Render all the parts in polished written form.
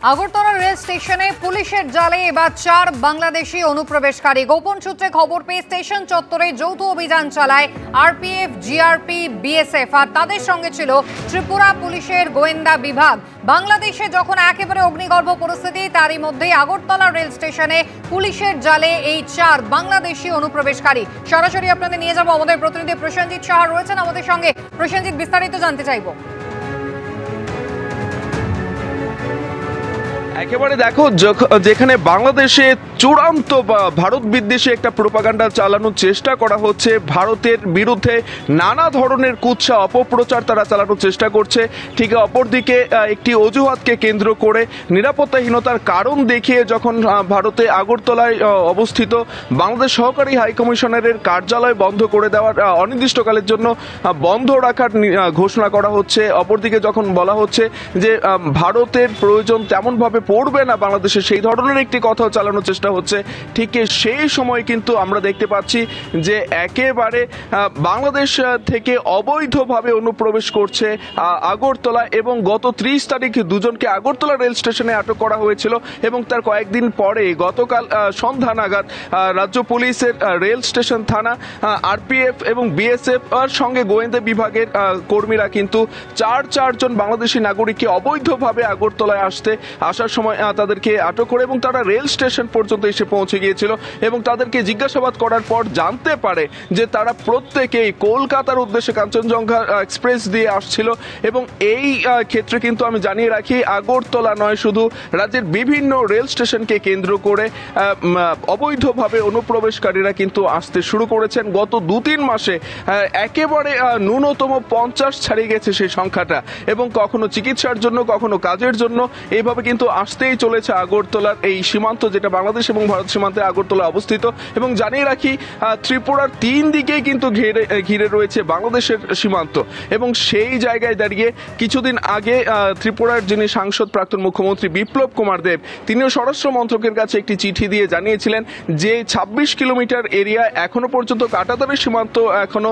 Agartala rail স্টেশনে পুলিশের জালে এবার 4 বাংলাদেশি অনুপ্রবেশকারী। গোপন সূত্রে খবর পেয়ে স্টেশন চত্বরে যৌথ অভিযান চালায় আরপিএফ, জিআরপি, বিএসএফ আর তাদের সঙ্গে ছিল ত্রিপুরা পুলিশের গোয়েন্দা বিভাগ। বাংলাদেশে যখন একেবারে অগ্নিগর্ভ পরিস্থিতি, তারই মধ্যে আগরতলা রেল স্টেশনে পুলিশের জালে এই 4 বাংলাদেশি অনুপ্রবেশকারী। সরাসরি আপনাদের নিয়ে যাব, আমাদের প্রতিনিধি প্রসেনজিৎ সাহা রয়েছেন আমাদের সঙ্গে। প্রসেনজিৎ, বিস্তারিত জানতে চাইবো। একেবারে দেখো, যেখানে বাংলাদেশে চূড়ান্ত ভারত বিদ্বেষী একটা প্রোপাগান্ডা চালানোর চেষ্টা করা হচ্ছে, ভারতের বিরুদ্ধে নানা ধরনের কুৎসা অপপ্রচার তারা চালানোর চেষ্টা করছে, ঠিক অপরদিকে একটি অজুহাতকে কেন্দ্র করে নিরাপত্তাহীনতার কারণ দেখিয়ে যখন ভারতে আগরতলায় অবস্থিত বাংলাদেশ সহকারী হাইকমিশনারের কার্যালয় বন্ধ করে দেওয়ার অনির্দিষ্টকালের জন্য বন্ধ রাখার ঘোষণা করা হচ্ছে, অপরদিকে যখন বলা হচ্ছে যে ভারতের প্রয়োজন তেমনভাবে পড়বে না বাংলাদেশে, সেই ধরনের একটি কথা চালানোর চেষ্টা হচ্ছে, ঠিক সেই সময় কিন্তু আমরা দেখতে পাচ্ছি যে একেবারে বাংলাদেশ থেকে অবৈধভাবে অনুপ্রবেশ করছে আগরতলা, এবং গত 30 তারিখ দুজনকে আগরতলা রেল স্টেশনে আটক করা হয়েছিল এবং তার কয়েকদিন পরে গতকাল সন্ধ্যা নাগাদ রাজ্য পুলিশের রেল স্টেশন থানা, আরপিএফ এবং বিএসএফ এর সঙ্গে গোয়েন্দা বিভাগের কর্মীরা কিন্তু চারজন বাংলাদেশি নাগরিককে অবৈধভাবে আগরতলায় আসার সময় তাদেরকে আটক করে এবং তারা রেল স্টেশন পর্যন্ত এসে পৌঁছে গিয়েছিল এবং তাদেরকে জিজ্ঞাসাবাদ করার পর জানতে পারে যে তারা প্রত্যেকেই কলকাতার উদ্দেশ্যে কাঞ্চনজঙ্ঘা এক্সপ্রেস দিয়ে আসছিল। এবং এই ক্ষেত্রে কিন্তু আমি জানিয়ে রাখি, আগরতলা নয়, শুধু রাজ্যের বিভিন্ন রেল স্টেশনকে কেন্দ্র করে অবৈধভাবে অনুপ্রবেশকারীরা কিন্তু আসতে শুরু করেছেন। গত 2-3 মাসে একেবারে ন্যূনতম 50 ছাড়িয়ে গেছে সেই সংখ্যাটা, এবং কখনো চিকিৎসার জন্য, কখনো কাজের জন্য এইভাবে কিন্তু আসতেই চলেছে আগরতলার এই সীমান্ত, যেটা বাংলাদেশ এবং ভারত সীমান্তে আগরতলা অবস্থিত। এবং জানিয়ে রাখি, ত্রিপুরার 3 দিকেই কিন্তু ঘিরে রয়েছে বাংলাদেশের সীমান্ত, এবং সেই জায়গায় দাঁড়িয়ে কিছুদিন আগে ত্রিপুরার যিনি সাংসদ, প্রাক্তন মুখ্যমন্ত্রী বিপ্লব কুমার দেব, তিনিও স্বরাষ্ট্র মন্ত্রকের কাছে একটি চিঠি দিয়ে জানিয়েছিলেন যে 26 কিলোমিটার এরিয়া এখনো পর্যন্ত কাঁটাতারের সীমান্ত এখনো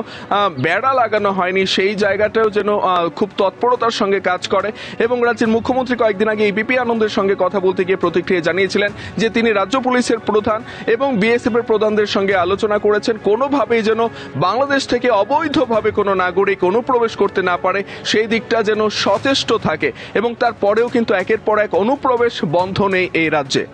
বেড়া লাগানো হয়নি, সেই জায়গাটাও যেন খুব তৎপরতার সঙ্গে কাজ করে। এবং রাজ্যের মুখ্যমন্ত্রী কয়েকদিন আগে এবিপি আনন্দের সঙ্গে কথা বলতে গিয়ে প্রতিক্রিয়া জানিয়েছিলেন যে তিনি রাজ্য পুলিশের প্রধান এবং বিএসএফ এর প্রধানদের সঙ্গে আলোচনা করেছেন, কোনোভাবেই যেন বাংলাদেশ থেকে অবৈধভাবে কোনো নাগরিক অনুপ্রবেশ করতে না পারে, সেই দিকটা যেন সচেষ্ট থাকে। এবং তারপরেও কিন্তু একের পর এক অনুপ্রবেশ বন্ধ নেই এই রাজ্যে।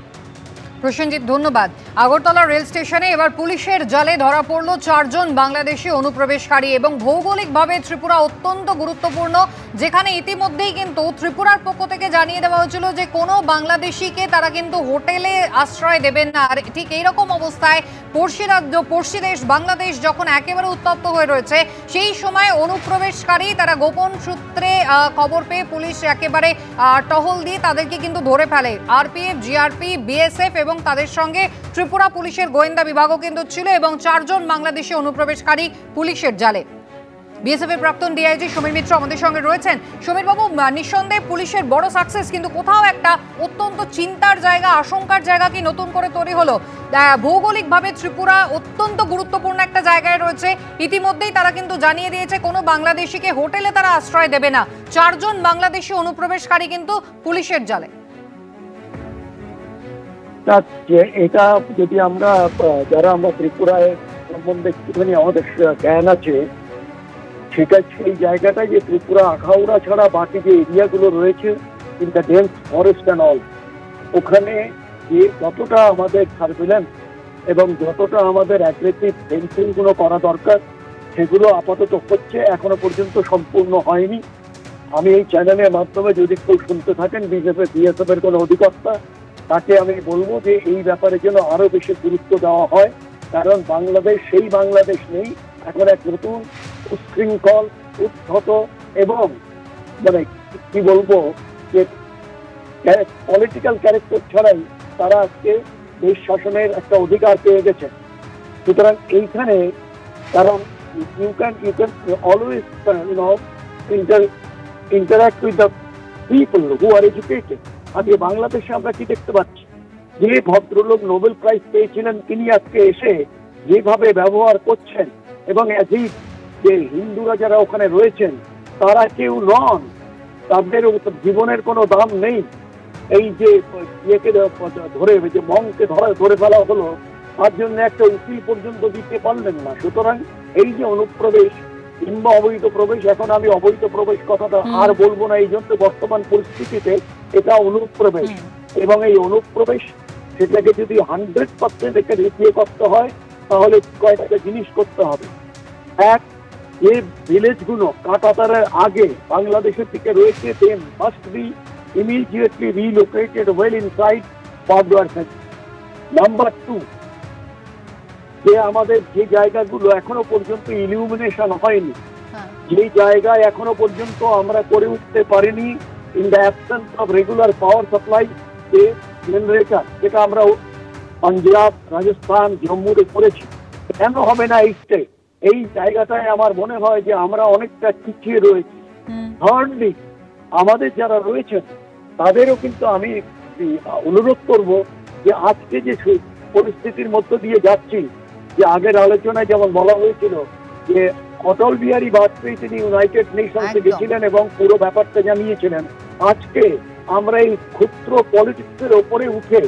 প্রসেনজিৎ, ধন্যবাদ। আগরতলা রেল স্টেশনে এবার পুলিশের জালে ধরা পড়ল 4 জন বাংলাদেশি অনুপ্রবেশকারী, এবং ভৌগোলিকভাবে ত্রিপুরা অত্যন্ত গুরুত্বপূর্ণ, যেখানে ইতিমধ্যেই কিন্তু ত্রিপুরার পক্ষ থেকে জানিয়ে দেওয়া হয়েছিল যে কোনো বাংলাদেশিকে তারা কিন্তু হোটেলে আশ্রয় দেবেন না। আর ঠিক এইরকম অবস্থায় পড়শি রাজ্য, পড়শি দেশ বাংলাদেশ যখন একেবারে উত্তপ্ত হয়ে রয়েছে, সেই সময় অনুপ্রবেশকারী তারা গোপন সূত্রে খবর পেয়ে পুলিশ একেবারে টহল দিয়ে তাদেরকে কিন্তু ধরে ফেলে। আরপিএফ, জিআরপি, বিএসএফ এবং তাদের সঙ্গে ত্রিপুরা পুলিশের গোয়েন্দা বিভাগও কিন্তু ছিল, এবং 4 জন বাংলাদেশি অনুপ্রবেশকারী পুলিশের জালে। বিএসএফ এর প্রাক্তন ডিআইজি সমীর মিত্র আমাদের সঙ্গে রয়েছেন। সমীর বাবু, নিঃসন্দেহে পুলিশের বড় সাকসেস, কিন্তু কোথাও একটা অত্যন্ত চিন্তার জায়গা, আশঙ্কার জায়গা কি নতুন করে তৈরি হলো? ভৌগোলিকভাবে ত্রিপুরা অত্যন্ত গুরুত্বপূর্ণ একটা জায়গায় রয়েছে, ইতিমধ্যেই তারা কিন্তু জানিয়ে দিয়েছে কোনো বাংলাদেশিকে হোটেলে তারা আশ্রয় দেবে না। 4 জন বাংলাদেশি অনুপ্রবেশকারী কিন্তু পুলিশের জালে। এটা যদি আমরা যারা আমরা ত্রিপুরায় সম্বন্ধে একটুখানি আমাদের জ্ঞান আছে, সেটা সেই জায়গাটায় যে ত্রিপুরা আখাউড়া ছাড়া বাকি যে এরিয়াগুলো রয়েছে in the dense forest and all, ওখানে যে যতটা আমাদের সার্ভিলেন্স এবং যতটা আমাদের অ্যাগ্রেসিভ ফেন্সিংগুলো করা দরকার, সেগুলো আপাতত হচ্ছে, এখনো পর্যন্ত সম্পূর্ণ হয়নি। আমি এই চ্যানেলের মাধ্যমে যদি কেউ শুনতে থাকেন বিএসএফ এর কোনো অধিকর্তা, তাকে আমি বলবো যে এই ব্যাপারে যেন আরো বেশি গুরুত্ব দেওয়া হয়, কারণ বাংলাদেশ সেই বাংলাদেশ নেই, এখন এক নতুন উচ্ছৃঙ্খল, উদ্ধত এবং মানে কি বলবো যে পলিটিক্যাল ক্যারেক্টার ছাড়াই তারা আজকে দেশ শাসনের একটা অধিকার পেয়ে গেছে। সুতরাং এইখানে কারণ you can always interact with the people who are educated. আজকে বাংলাদেশে আমরা কি দেখতে পাচ্ছি, যে ভদ্রলোক নোবেল প্রাইজ পেয়েছিলেন তিনি আজকে এসে যেভাবে ব্যবহার করছেন, এবং যে হিন্দুরা যারা ওখানে রয়েছেন তারা কেউ নন, তাদের জীবনের কোনো দাম নেই, এই যে ইয়েকে ধরে যে মংকে ধরে ফেলা হলো, তার জন্য একটা উকিল পর্যন্ত দিতে পারলেন না। সুতরাং এই যে অনুপ্রবেশ কিংবা অবৈধ প্রবেশ, এখন আমি অবৈধ প্রবেশ কথাটা আর বলবো না, এই জন্য বর্তমান পরিস্থিতিতে এটা অনুপ্রবেশ। এবং এই অনুপ্রবেশ সেটাকে যদি 100% একে রিপিয়ে করতে হয়, তাহলে কয়েকটা জিনিস করতে হবে। এক, যে ভিলেজগুলো কাঁটাতারের আগে বাংলাদেশের থেকে রয়েছে, they must be immediately relocated well inside border fence. Number 2, যে আমাদের যে জায়গাগুলো এখনো পর্যন্ত ইলিউমিনেশন হয়নি, যে জায়গায় এখনো পর্যন্ত আমরা করে উঠতে পারিনি, in the absence of regular power supply, যে জেনারেটর, যেটা আমরা পাঞ্জাব, রাজস্থান, জম্মুতে করেছি, কেন হবে না এই স্টেট? এই জায়গাটায় আমার মনে হয় যে আমরা অনেকটা পিছিয়ে রয়েছি। থার্ডলি, আমাদের যারা রয়েছেন তাদেরও কিন্তু আমি অনুরোধ করব যে আজকে যে পরিস্থিতির মধ্য দিয়ে যাচ্ছি, যে আগের আলোচনায় যেমন বলা হয়েছিল যে অটল বিহারী বাজপেয়ী তিনি ইউনাইটেড নেশনসে গেছিলেন এবং পুরো ব্যাপারটা জানিয়েছিলেন। আজকে আমরা এই ক্ষুদ্র পলিটিক্সের ওপরে উঠে,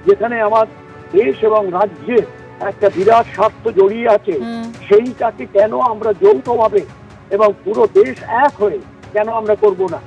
যেখানে আমার দেশ এবং রাজ্যের একটা বিরাট স্বার্থ জড়িয়ে আছে, সেইটাকে কেন আমরা যৌথভাবে এবং পুরো দেশ এক হয়ে কেন আমরা করব না?